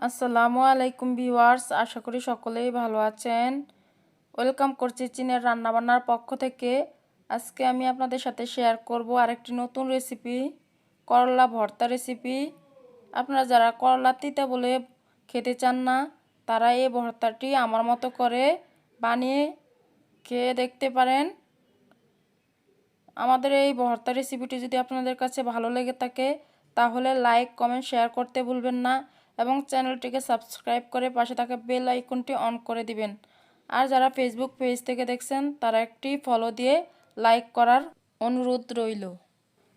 আসসালামু আলাইকুম ভিউয়ার্স, আশা করি সকলেই ভালো আছেন। ওয়েলকাম করছি চীনের রান্নাবান্নার পক্ষ থেকে। আজকে আমি আপনাদের সাথে শেয়ার করব আরেকটি নতুন রেসিপি, করলা ভর্তা রেসিপি। আপনারা যারা করলা তিতা বলে খেতে চান না, তারা এই ভর্তাটি আমার মতো করে বানিয়ে খেয়ে দেখতে পারেন। আমাদের এই ভর্তা রেসিপিটি যদি আপনাদের কাছে ভালো লেগে থাকে তাহলে লাইক, কমেন্ট, শেয়ার করতে ভুলবেন না এবং চ্যানেলটিকে সাবস্ক্রাইব করে পাশে থাকা বেল আইকনটি অন করে দিবেন। আর যারা ফেসবুক পেজ থেকে দেখছেন তারা একটি ফলো দিয়ে লাইক করার অনুরোধ রইল।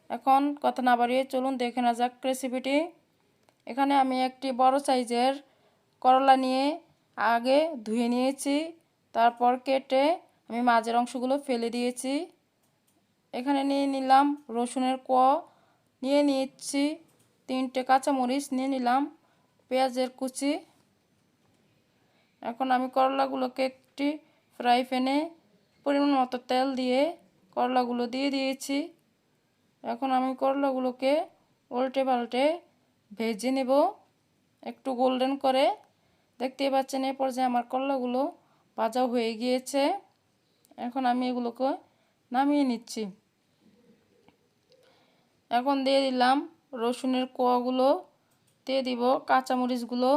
এখন কথা না বাড়িয়ে চলুন দেখে না যাক রেসিপিটি। এখানে আমি একটি বড় সাইজের করলা নিয়ে আগে ধুয়ে নিয়েছি, তারপর কেটে আমি মাঝের অংশগুলো ফেলে দিয়েছি। এখানে নিয়ে নিলাম রসুনের কোয়া, নিয়ে নিচ্ছি 3টে কাঁচামরিচ, নিয়ে নিলাম পেঁয়াজের কুচি। এখন আমি করলাগুলোকে একটি ফ্রাই প্যানে পরিমাণ মতো তেল দিয়ে করলাগুলো দিয়ে দিয়েছি। এখন আমি করলাগুলোকে উল্টে পাল্টে ভেজে নেব একটু গোল্ডেন করে। দেখতেই পাচ্ছেন এই পর্যায়ে আমার করলাগুলো ভাজা হয়ে গিয়েছে। এখন আমি এগুলোকে নামিয়ে নিচ্ছি। এখন দিয়ে দিলাম রসুনের কোয়াগুলো, দিয়ে দিব কাঁচামরিচগুলো।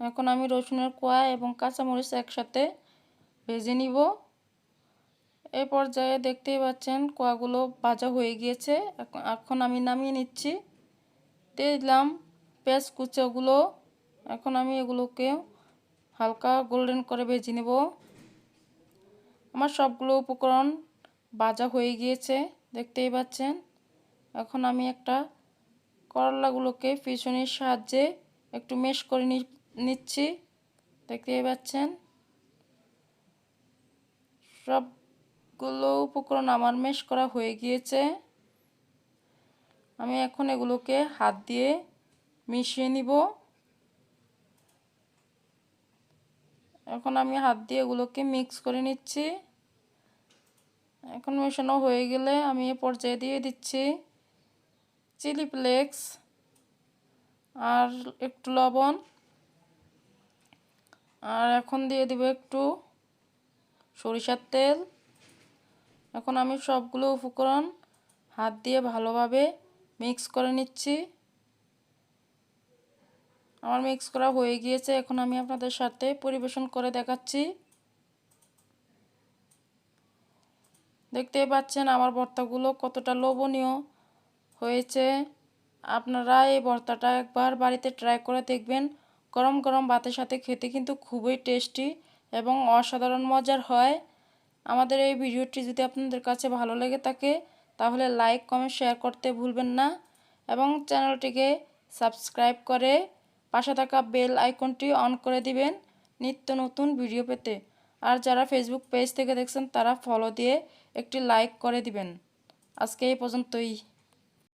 এখন আমি রসুনের কোয়া এবং কাঁচামরিচ একসাথে ভেজে নিব। এই পর্যায়ে দেখতেই পাচ্ছেন কোয়াগুলো ভাজা হয়ে গিয়েছে। এখন আমি নামিয়ে নিচ্ছি। দিয়ে দিলাম পেঁয়াজ কুচাগুলো। এখন আমি এগুলোকে হালকা গোল্ডেন করে ভেজে নেব। আমার সবগুলো উপকরণ ভাজা হয়ে গিয়েছে, দেখতেই পাচ্ছেন। এখন আমি একটা করলাগুলোকে পিছনের সাহায্যে একটু ম্যাশ করে নিচ্ছি, দেখতেই পাচ্ছেন। সবগুলো উপকরণ আমার ম্যাশ করা হয়ে গিয়েছে। আমি এখন এগুলোকে হাত দিয়ে মিশিয়ে নিব। এখন আমি হাত দিয়ে এগুলোকে মিক্স করে নিচ্ছি। এখন মেশানো হয়ে গেলে আমি এ পর্যায়ে দিয়ে দিচ্ছি চিলি ফ্লেক্স আর একটু লবণ। আর এখন দিয়ে দিব একটু সরিষার তেল। এখন আমি সবগুলো উপকরণ হাত দিয়ে ভালোভাবে মিক্স করে নিচ্ছি। আমার মিক্স করা হয়ে গিয়েছে। এখন আমি আপনাদের সাথে পরিবেশন করে দেখাচ্ছি। দেখতেই পাচ্ছেন আমার ভর্তাগুলো কতটা লোভনীয় হয়েছে। আপনারা এই ভর্তাটা একবার বাড়িতে ট্রাই করে দেখবেন। গরম গরম ভাতের সাথে খেতে কিন্তু খুবই টেস্টি এবং অসাধারণ মজার হয়। আমাদের এই ভিডিওটি যদি আপনাদের কাছে ভালো লেগে থাকে তাহলে লাইক, কমেন্ট, শেয়ার করতে ভুলবেন না এবং চ্যানেলটিকে সাবস্ক্রাইব করে পাশে থাকা বেল আইকনটি অন করে দিবেন নিত্য নতুন ভিডিও পেতে। আর যারা ফেসবুক পেজ থেকে দেখছেন তারা ফলো দিয়ে একটি লাইক করে দিবেন। আজকে এই পর্যন্তই।